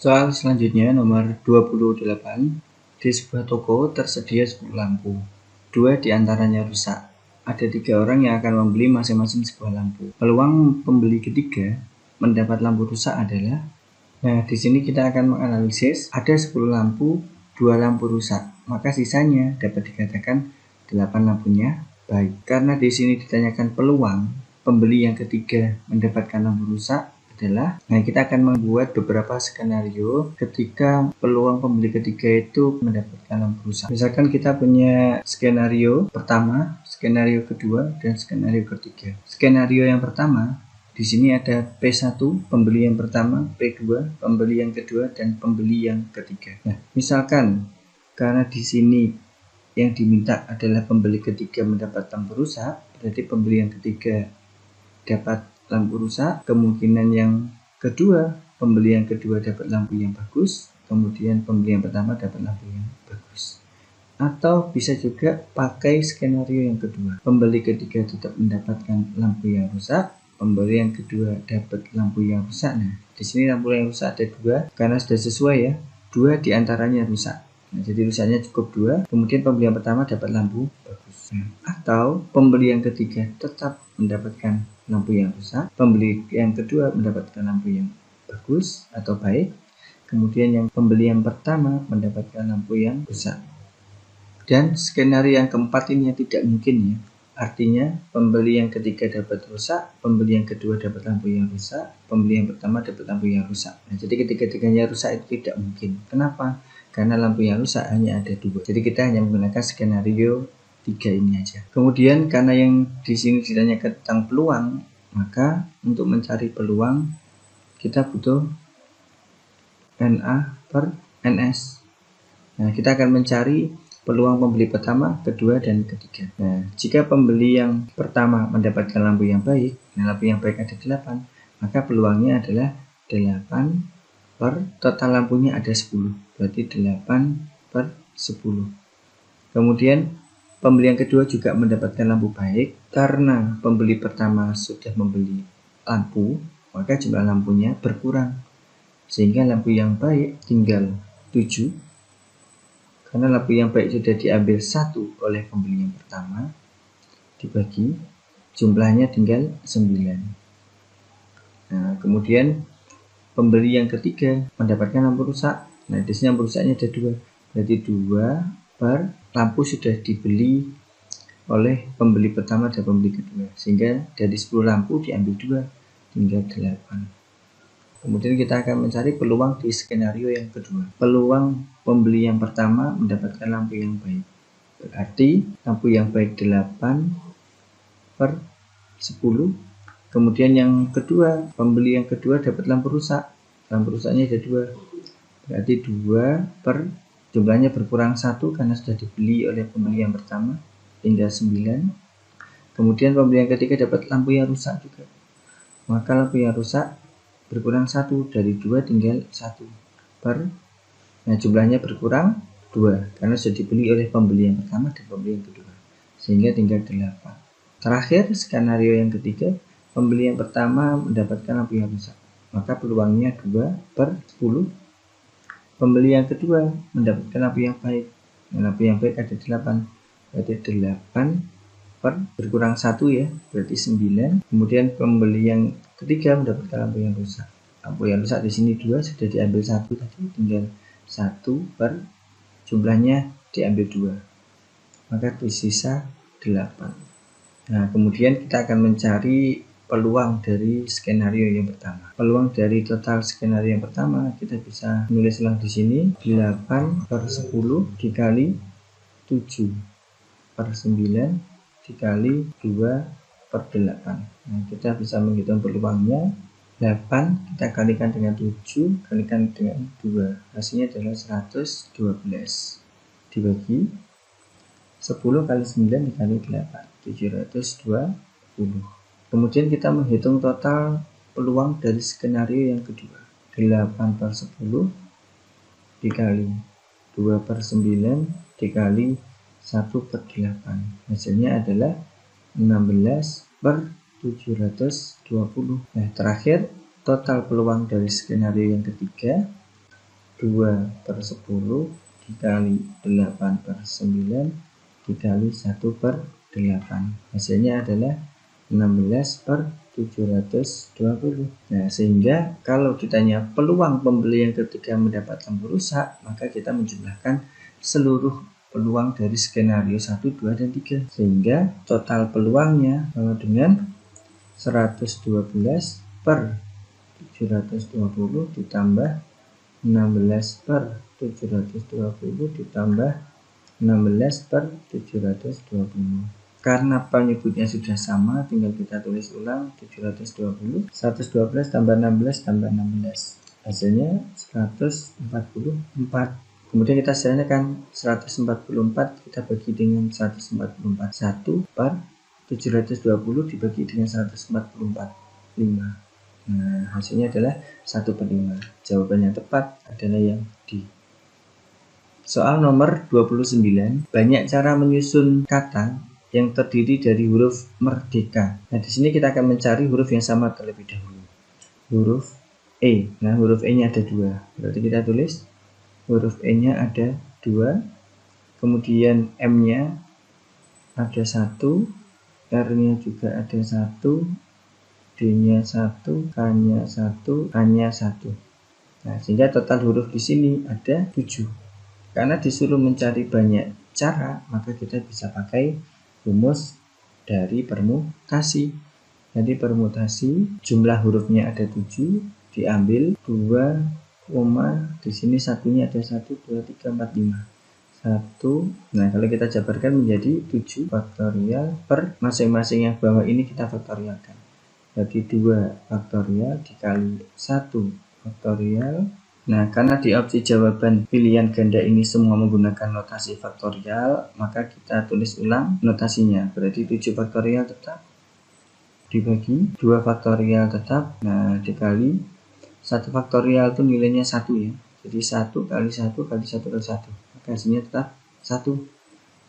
Soal selanjutnya nomor 28. Di sebuah toko tersedia 10 lampu. 2 diantaranya rusak. Ada 3 orang yang akan membeli masing-masing sebuah lampu. Peluang pembeli ketiga mendapat lampu rusak adalah, di sini kita akan menganalisis ada 10 lampu, 2 lampu rusak. Maka sisanya dapat dikatakan 8 lampunya baik. Karena di sini ditanyakan peluang pembeli yang ketiga mendapatkan lampu rusak adalah, kita akan membuat beberapa skenario ketika peluang pembeli ketiga itu mendapatkan lampu rusak. Misalkan kita punya skenario pertama, skenario kedua, dan skenario ketiga. Skenario yang pertama, di sini ada P1, pembeli yang pertama, P2, pembeli yang kedua, dan pembeli yang ketiga. Misalkan karena di sini yang diminta adalah pembeli ketiga mendapat lampu rusak, berarti pembeli yang ketiga dapat lampu rusak. Kemungkinan yang kedua, pembeli yang kedua dapat lampu yang bagus, kemudian pembeli yang pertama dapat lampu yang bagus. Atau bisa juga pakai skenario yang kedua, pembeli ketiga tetap mendapatkan lampu yang rusak, pembeli yang kedua dapat lampu yang rusak. Di sini lampu yang rusak ada 2 karena sudah sesuai ya, 2 diantaranya rusak. Jadi rusaknya cukup 2, kemudian pembeli yang pertama dapat lampu bagus. Atau pembeli yang ketiga tetap mendapatkan lampu yang rusak, pembeli yang kedua mendapatkan lampu yang bagus atau baik, kemudian yang pembeli yang pertama mendapatkan lampu yang rusak. Dan skenario yang keempat ini yang tidak mungkin ya, artinya pembeli yang ketiga dapat rusak, pembeli yang kedua dapat lampu yang rusak, pembeli yang pertama dapat lampu yang rusak. Jadi ketiga-tiganya rusak itu tidak mungkin. Kenapa? Karena lampu yang rusak hanya ada 2. Jadi kita hanya menggunakan skenario 3 ini aja. Kemudian karena yang di sini ditanyakan tentang peluang, maka untuk mencari peluang kita butuh NA per NS. Kita akan mencari peluang pembeli pertama, kedua, dan ketiga. Jika pembeli yang pertama mendapatkan lampu yang baik, lampu yang baik ada 8, maka peluangnya adalah 8 per total lampunya ada 10, berarti 8 per 10. Kemudian pembeli yang kedua juga mendapatkan lampu baik. Karena pembeli pertama sudah membeli lampu, maka jumlah lampunya berkurang, sehingga lampu yang baik tinggal 7. Karena lampu yang baik sudah diambil 1 oleh pembeli yang pertama, dibagi, jumlahnya tinggal 9. Kemudian pembeli yang ketiga mendapatkan lampu rusak. Di sini lampu rusaknya ada 2, berarti 2 per lampu sudah dibeli oleh pembeli pertama dan pembeli kedua, sehingga dari 10 lampu diambil 2, tinggal 8. Kemudian kita akan mencari peluang di skenario yang kedua. Peluang pembeli yang pertama mendapatkan lampu yang baik, berarti lampu yang baik 8 per 10. Kemudian yang kedua, pembeli yang kedua dapat lampu rusak. Lampu rusaknya ada 2, berarti 2 per jumlahnya berkurang 1 karena sudah dibeli oleh pembeli yang pertama, tinggal 9. Kemudian pembeli yang ketiga dapat lampu yang rusak juga, maka lampu yang rusak berkurang 1, dari 2 tinggal 1 per, jumlahnya berkurang 2 karena sudah dibeli oleh pembeli yang pertama dan pembeli yang kedua, sehingga tinggal 8. Terakhir, skenario yang ketiga, pembeli yang pertama mendapatkan lampu yang rusak, maka peluangnya 2 per 10. Pembeli yang kedua mendapatkan lampu yang baik. Lampu yang baik ada 8, berarti 8 per berkurang 1 ya, berarti 9. Kemudian pembeli yang ketiga mendapatkan lampu yang rusak. Lampu yang rusak di sini 2, sudah diambil 1 tadi, tinggal 1 per jumlahnya diambil 2, maka tersisa 8. Kemudian kita akan mencari peluang dari skenario yang pertama. Peluang dari total skenario yang pertama kita bisa menulis ulang di sini, 8 per 10 dikali 7 per 9 dikali 2 per 8. Kita bisa menghitung peluangnya. 8 kita kalikan dengan 7 kalikan dengan 2, hasilnya adalah 112, dibagi 10 kali 9 dikali 8, 720. Kemudian kita menghitung total peluang dari skenario yang kedua, 8 per 10 dikali 2 per 9 dikali 1 per 8, hasilnya adalah 16 per 720. Terakhir, total peluang dari skenario yang ketiga 2/10 dikali 8/9 dikali 1/8. Hasilnya adalah 16/720. Nah, sehingga kalau ditanya peluang pembeli yang ketika mendapat lampu rusak, maka kita menjumlahkan seluruh peluang dari skenario 1, 2, dan 3. Sehingga total peluangnya sama dengan 112/720 ditambah 16/720 ditambah 16/720. Karena penyebutnya sudah sama, tinggal kita tulis ulang 720. 112 tambah 16 tambah 16. Hasilnya 144. Kemudian kita sederhanakan 144 kita bagi dengan 144. 1/720 dibagi dengan 144. 5. Nah, hasilnya adalah 1/5. Jawaban yang tepat adalah yang D. Soal nomor 29. Banyak cara menyusun kata yang terdiri dari huruf merdeka. Nah, di sini kita akan mencari huruf yang sama terlebih dahulu. Huruf E. Nah, huruf E-nya ada 2. Berarti kita tulis huruf E-nya ada 2. Kemudian M-nya ada 1. R-nya juga ada 1. D-nya 1. K-nya 1. A-nya 1. Nah, sehingga total huruf di sini ada 7. Karena disuruh mencari banyak cara, maka kita bisa pakai rumus dari permutasi. Jadi permutasi jumlah hurufnya ada 7, diambil 2, di sini satunya ada 1, 2, 3, 4, 5. 1. Nah, kalau kita jabarkan menjadi 7 faktorial per masing-masing yang bawah ini kita faktorialkan. Jadi 2 faktorial dikali 1 faktorial. Nah, karena di opsi jawaban pilihan ganda ini semua menggunakan notasi faktorial, maka kita tulis ulang notasinya. Berarti 7 faktorial tetap dibagi 2 faktorial tetap. Nah, dikali 1 faktorial itu nilainya 1 ya. Jadi 1 kali 1 kali 1 kali 1. Maka hasilnya tetap 1.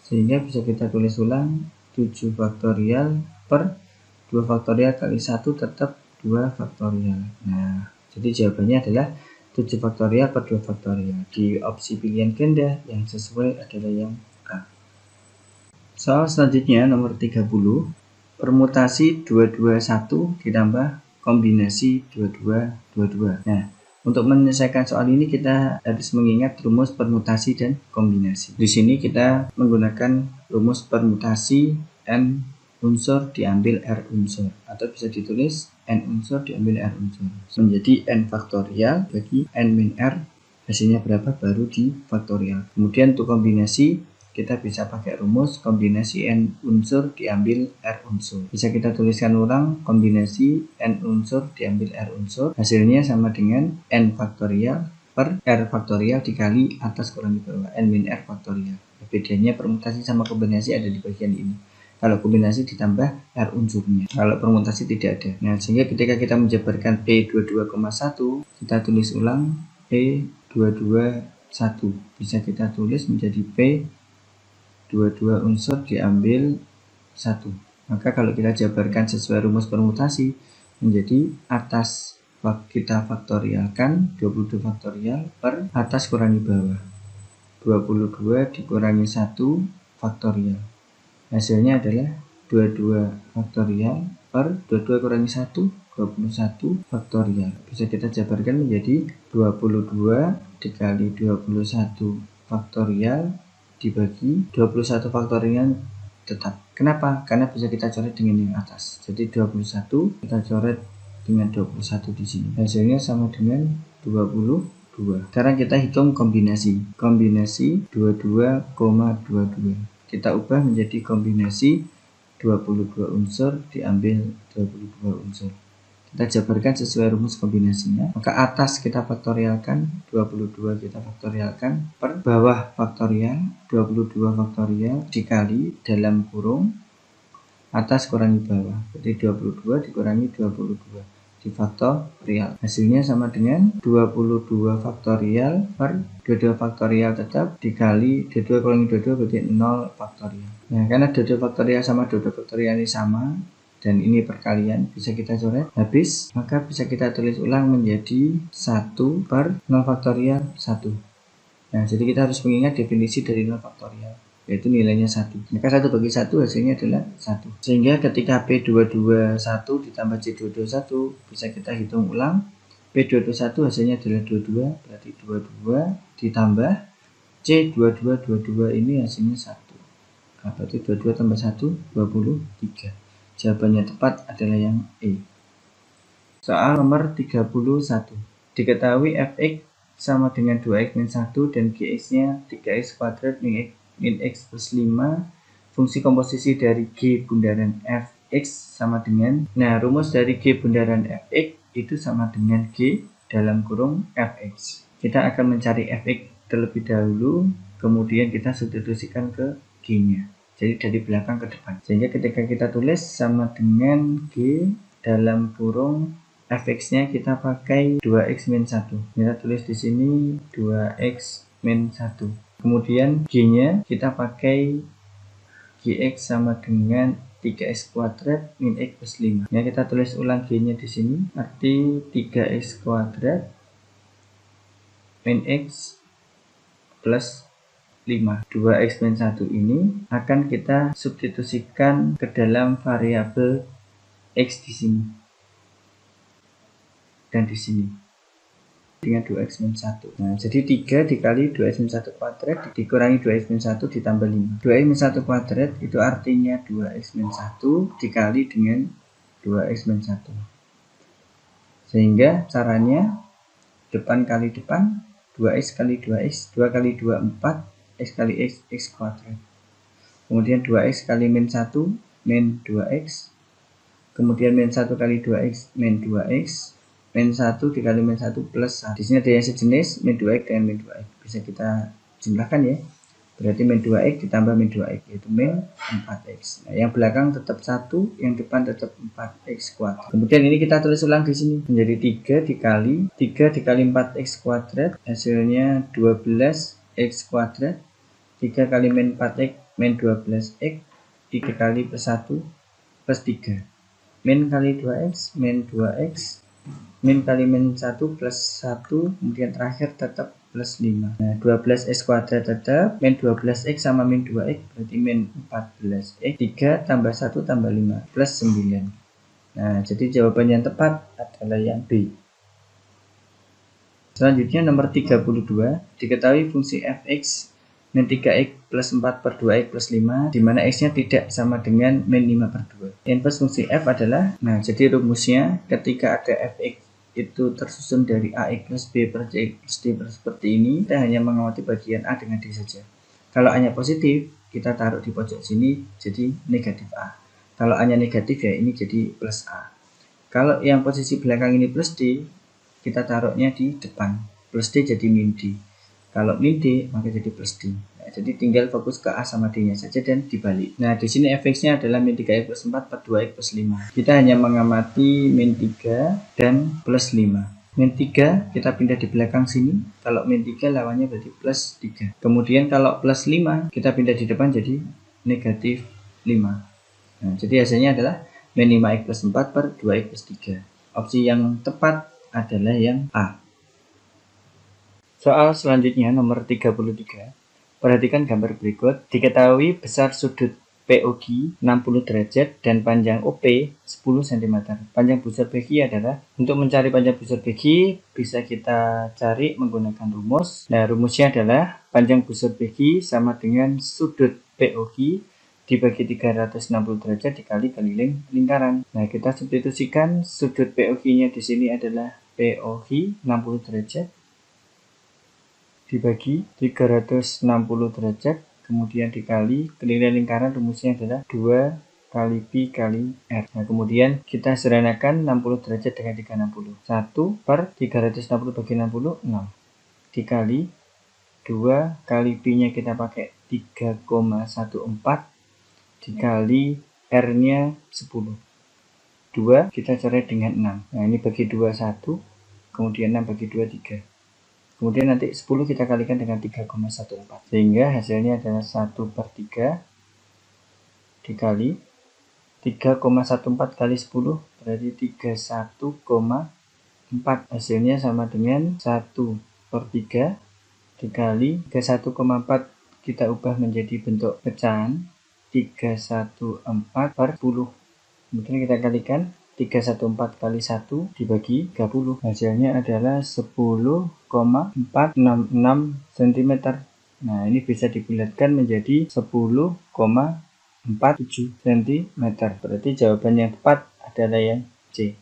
Sehingga bisa kita tulis ulang 7 faktorial per 2 faktorial kali 1 tetap 2 faktorial. Nah, jadi jawabannya adalah 7 faktorial per 2 faktorial. Di opsi pilihan ganda yang sesuai adalah yang A. Soal selanjutnya nomor 30. Permutasi 221 ditambah kombinasi 2222. Nah, untuk menyelesaikan soal ini kita harus mengingat rumus permutasi dan kombinasi. Di sini kita menggunakan rumus permutasi N unsur diambil R unsur, atau bisa ditulis N unsur diambil R unsur menjadi N faktorial bagi N min R, hasilnya berapa baru di faktorial. Kemudian untuk kombinasi kita bisa pakai rumus kombinasi N unsur diambil R unsur. Bisa kita tuliskan ulang kombinasi N unsur diambil R unsur, hasilnya sama dengan N faktorial per R faktorial dikali atas kurangi bawah N min R faktorial. Bedanya permutasi sama kombinasi ada di bagian ini. Kalau kombinasi ditambah R unsurnya, kalau permutasi tidak ada. Nah, sehingga ketika kita menjabarkan P22,1, kita tulis ulang P221. Bisa kita tulis menjadi P22 unsur diambil 1. Maka kalau kita jabarkan sesuai rumus permutasi, menjadi atas kita faktorialkan 22 faktorial per atas kurangi bawah 22 dikurangi 1 faktorial. Hasilnya adalah 22 faktorial per 22 kurangi 1, 21 faktorial. Bisa kita jabarkan menjadi 22 dikali 21 faktorial dibagi 21 faktorial tetap. Kenapa? Karena bisa kita coret dengan yang atas. Jadi 21 kita coret dengan 21 di sini. Hasilnya sama dengan 22. Sekarang kita hitung kombinasi. Kombinasi 22,22. Kita ubah menjadi kombinasi 22 unsur diambil 22 unsur. Kita jabarkan sesuai rumus kombinasinya. Maka atas kita faktorialkan, 22 kita faktorialkan per bawah faktorial 22 faktorial dikali dalam kurung atas kurangi bawah. Jadi 22 dikurangi 22 di faktorial. Hasilnya sama dengan 22 faktorial per 22 faktorial tetap dikali 22 kurangi 22 berarti 0 faktorial. Nah, karena 22 faktorial sama 22 faktorial ini sama, dan ini perkalian, bisa kita coret habis, maka bisa kita tulis ulang menjadi 1 per 0 faktorial 1. Nah, jadi kita harus mengingat definisi dari 0 faktorial, yaitu nilainya 1. Maka 1 bagi 1 hasilnya adalah 1. Sehingga ketika P221 ditambah C221 bisa kita hitung ulang. P221 hasilnya adalah 22, berarti 22 ditambah C2222 ini hasilnya 1. Berarti 22 tambah 1, 23. Jawabannya tepat adalah yang E. Soal nomor 31. Diketahui fx sama dengan 2x min 1 dan gx-nya 3x kuadrat min x plus 5. Fungsi komposisi dari g bundaran fx sama dengan, nah rumus dari g bundaran fx itu sama dengan g dalam kurung fx. Kita akan mencari fx terlebih dahulu, kemudian kita substitusikan ke g-nya. Jadi dari belakang ke depan. Sehingga ketika kita tulis sama dengan G dalam kurung fx-nya kita pakai 2x min 1. Kita tulis di sini 2x min 1. Kemudian G-nya kita pakai gx sama dengan 3x kuadrat min x plus 5. Ya, kita tulis ulang G-nya di sini. Arti 3x kuadrat min x plus 5. 2x min 1 ini akan kita substitusikan ke dalam variabel x di sini dan di sini dengan 2x min 1. Nah, jadi 3 dikali 2x min 1 kuadrat dikurangi 2x min 1 ditambah 5. 2x min 1 kuadrat itu artinya 2x min 1 dikali dengan 2x min 1. Sehingga caranya depan kali depan, 2x kali 2x, 2 kali 2 4, x kali x kuadrat. Kemudian 2x kali min 1 min 2x. Kemudian min 1 kali 2x min 2x. Min 1 dikali min 1 plus 1. Di sini ada yang sejenis min 2x dengan min 2x. Bisa kita jumlahkan ya. Berarti min 2x ditambah min 2x yaitu min 4x. Nah, yang belakang tetap 1, yang depan tetap 4x kuadrat. Kemudian ini kita tulis ulang di sini menjadi 3 dikali 4x kuadrat hasilnya 12x kuadrat. 3 kali min 4x min 12x, 3 kali plus 1 plus 3. Min kali 2x min 2x, min kali min 1 plus 1, kemudian terakhir tetap plus 5. Nah, 12x kuadrat tetap, min 12x sama min 2x berarti min 14x. 3 tambah 1 tambah 5 plus 9. Nah, jadi jawaban yang tepat adalah yang B. Selanjutnya nomor 32, diketahui fungsi fx min 3x plus 4 per 2x plus 5, di mana x-nya tidak sama dengan min 5 per 2. Inverse fungsi f adalah, nah jadi rumusnya ketika ada fx itu tersusun dari ax plus b per cx plus d seperti ini, kita hanya mengamati bagian a dengan d saja. Kalau a-nya positif, kita taruh di pojok sini jadi negatif a. Kalau a-nya negatif ya ini jadi plus a. Kalau yang posisi belakang ini plus d, kita taruhnya di depan. Plus d jadi min d. Kalau min d, maka jadi plus d. Nah, jadi tinggal fokus ke A sama D-nya saja dan dibalik. Nah, di sini fx-nya adalah min 3x plus 4 per 2x plus 5. Kita hanya mengamati min 3 dan plus 5. Min 3 kita pindah di belakang sini. Kalau min 3 lawannya berarti plus 3. Kemudian kalau plus 5 kita pindah di depan jadi negatif 5. Nah, jadi hasilnya adalah min 5x plus 4 per 2x plus 3. Opsi yang tepat adalah yang A. Soal selanjutnya nomor 33. Perhatikan gambar berikut. Diketahui besar sudut POG 60 derajat dan panjang OP 10 cm. Panjang busur PG adalah, untuk mencari panjang busur PG bisa kita cari menggunakan rumus. Nah, rumusnya adalah panjang busur PG sama dengan sudut POG dibagi 360 derajat dikali keliling lingkaran. Nah, kita substitusikan sudut POG-nya di sini adalah POG 60 derajat dibagi 360 derajat, kemudian dikali keliling lingkaran, rumusnya adalah 2 kali pi kali r. Nah, kemudian kita sederhanakan 60 derajat dengan 360. 1 per 360 bagi 60, 6. Dikali 2 kali pi-nya kita pakai 3,14 dikali r-nya 10. 2 kita coret dengan 6. Nah, ini bagi 2 1, kemudian 6 bagi 2 3. Kemudian nanti 10 kita kalikan dengan 3,14. Sehingga hasilnya adalah 1/3 dikali 3,14 kali 10 berarti 31,4. Hasilnya sama dengan 1/3 dikali 31,4 kita ubah menjadi bentuk pecahan 314/10. Kemudian kita kalikan 314 kali 1 dibagi 30. Hasilnya adalah 10,466 cm. Nah, ini bisa dibulatkan menjadi 10,47 cm. Berarti jawaban yang tepat adalah yang C.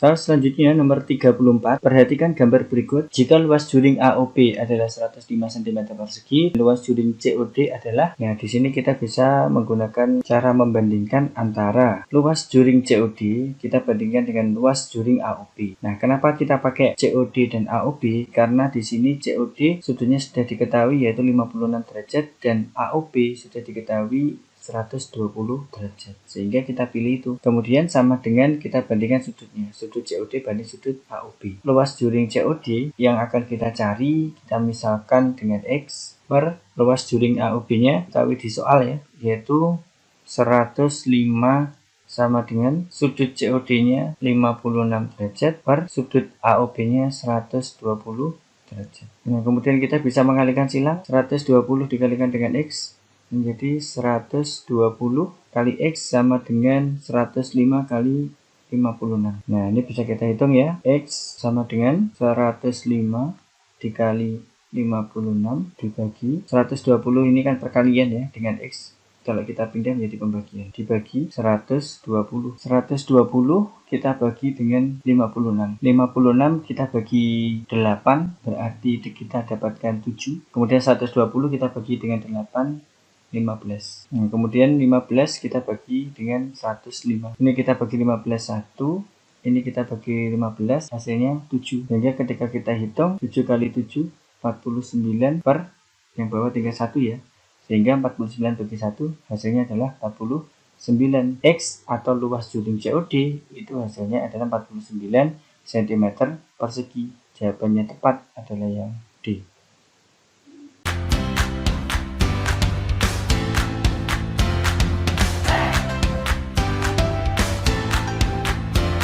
Soal selanjutnya nomor 34. Perhatikan gambar berikut. Jika luas juring AOB adalah 105 cm persegi, luas juring COD adalah, nah di sini kita bisa menggunakan cara membandingkan antara luas juring COD kita bandingkan dengan luas juring AOB. Nah, kenapa kita pakai COD dan AOB? Karena di sini COD sudutnya sudah diketahui yaitu 56 derajat dan AOB sudah diketahui 120 derajat, sehingga kita pilih itu. Kemudian sama dengan kita bandingkan sudutnya, sudut COD banding sudut AOB. Luas juring COD yang akan kita cari, kita misalkan dengan X per luas juring AOB-nya, ketahui di soal ya, yaitu 105 sama dengan sudut COD-nya 56 derajat per sudut AOB-nya 120 derajat. Nah, kemudian kita bisa mengalihkan silang, 120 dikalikan dengan X menjadi 120 kali X sama dengan 105 kali 56. Nah, ini bisa kita hitung ya. X sama dengan 105 dikali 56 dibagi 120, ini kan perkalian ya dengan X. Kalau kita pindah menjadi pembagian, dibagi 120. 120 kita bagi dengan 56. 56 kita bagi 8, berarti kita dapatkan 7. Kemudian 120 kita bagi dengan 8, 15. Nah, kemudian 15 kita bagi dengan 105. Ini kita bagi 15 1, ini kita bagi 15, hasilnya 7. Sehingga ketika kita hitung 7 kali 7 49 per yang bawah tinggal 1 ya. Sehingga 49 bagi 1 hasilnya adalah 49. X atau luas juring COD itu hasilnya adalah 49 cm persegi. Jawabannya tepat adalah yang D.